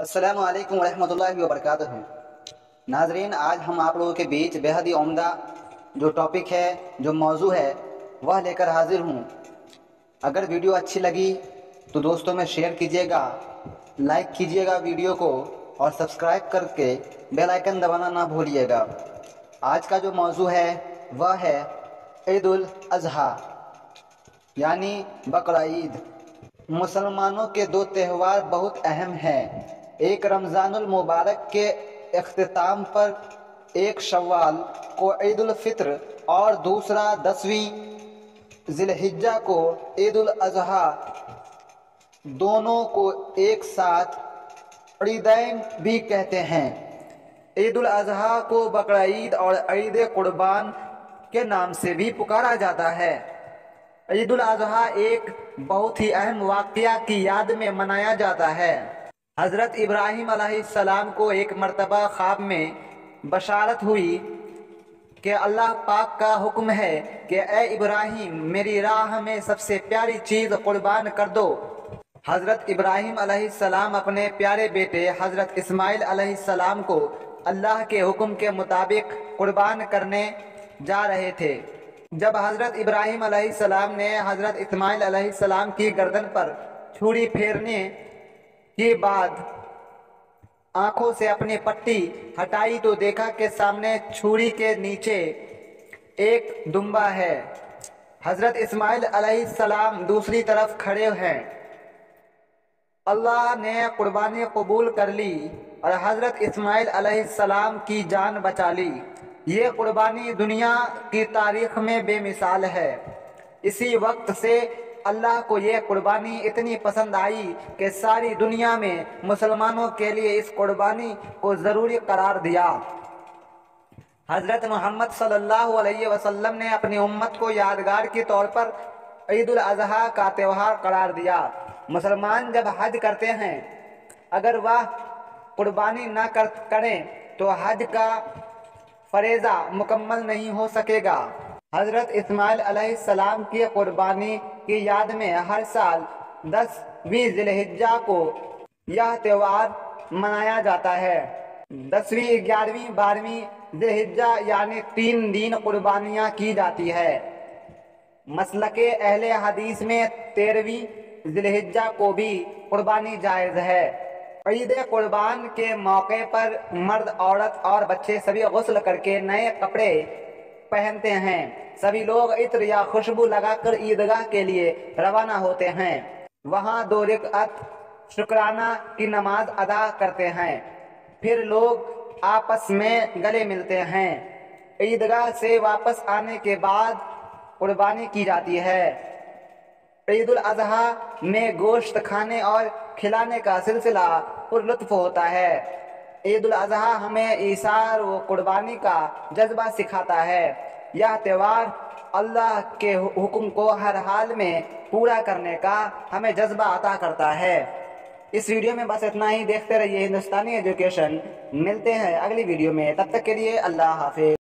अस्सलामु अलैकुम रहमतुल्लाहि वबरकातुहू। नाजरीन, आज हम आप लोगों के बीच बेहद ही उम्दा जो टॉपिक है, जो मौजू है, वह लेकर हाजिर हूँ। अगर वीडियो अच्छी लगी तो दोस्तों में शेयर कीजिएगा, लाइक कीजिएगा वीडियो को और सब्सक्राइब करके बेल आइकन दबाना ना भूलिएगा। आज का जो मौजू है वह है ईद उल अज़हा यानी बकरा ईद। मुसलमानों के दो त्यौहार बहुत अहम हैं। एक रमज़ानुल मुबारक के इख्तिताम पर एक शव्वाल को ईद उल फित्र और दूसरा 10वीं ज़िलहिज्जा को ईद उल अज़हा, दोनों को एक साथ ईदैन भी कहते हैं। ईद उल अज़हा को बकरा ईद और ईद कुर्बान के नाम से भी पुकारा जाता है। ईद उल अज़हा एक बहुत ही अहम वाक़या की याद में मनाया जाता है। हज़रत इब्राहीम अलैहिस्सलाम को एक मर्तबा ख्वाब में बशारत हुई कि अल्लाह पाक का हुक्म है कि ए इब्राहीम, मेरी राह में सबसे प्यारी चीज़ कुर्बान कर दो। हज़रत इब्राहीम अलैहिस्सलाम अपने प्यारे बेटे हज़रत इस्माइल अलैहिस्सलाम को अल्लाह के हुक्म के मुताबिक कुर्बान करने जा रहे थे। जब हज़रत इब्राहीम अलैहिस्सलाम ने हज़रत इस्माइल अलैहिस्सलाम की गर्दन पर छुरी फेरने के बाद आंखों से अपनी पट्टी हटाई तो देखा कि सामने छुरी के नीचे एक दुम्बा है। हज़रत इस्माइल अलैहिस्सलाम दूसरी तरफ खड़े हैं। अल्लाह ने कुर्बानी कबूल कर ली और हज़रत इस्माइल अलैहिस्सलाम की जान बचा ली। ये कुर्बानी दुनिया की तारीख में बेमिसाल है। इसी वक्त से अल्लाह को ये कुर्बानी इतनी पसंद आई कि सारी दुनिया में मुसलमानों के लिए इस कुर्बानी को ज़रूरी करार दिया। हज़रत मोहम्मद सल्लल्लाहु अलैहि वसल्लम ने अपनी उम्मत को यादगार के तौर पर ईद उल अज़हा का त्यौहार करार दिया। मुसलमान जब हज करते हैं, अगर वह कुर्बानी न करें तो हज का फरेज़ा मुकम्मल नहीं हो सकेगा। हज़रत इस्माइल अलैहिस्सलाम की कुर्बानी की याद में हर साल 10वीं ज़िलहिज्जा को यह त्यौहार मनाया जाता है। 10वीं, 11वीं, 12वीं ज़िलहिज्जा यानी 3 दिन कुर्बानियाँ की जाती है। मसलके अहले हदीस में 13वीं ज़िलहिज्जा को भी कुर्बानी जायज़ है। ईद कुर्बान के मौके पर मर्द, औरत और बच्चे सभी गुस्ल करके नए कपड़े पहनते हैं। सभी लोग इत्र या खुशबू लगाकर ईदगाह के लिए रवाना होते हैं। वहाँ 2 रकात शुक्राना की नमाज अदा करते हैं। फिर लोग आपस में गले मिलते हैं। ईदगाह से वापस आने के बाद कुर्बानी की जाती है। ईद उल अज़हा में गोश्त खाने और खिलाने का सिलसिला पुरलुत्फ होता है। ईद उल अज़हा हमें ईसार व कुर्बानी का जज्बा सिखाता है। यह त्यौहार अल्लाह के हुक्म को हर हाल में पूरा करने का हमें जज्बा अता करता है। इस वीडियो में बस इतना ही। देखते रहिए हिंदुस्तानी एजुकेशन। मिलते हैं अगली वीडियो में, तब तक के लिए अल्लाह हाफिज़।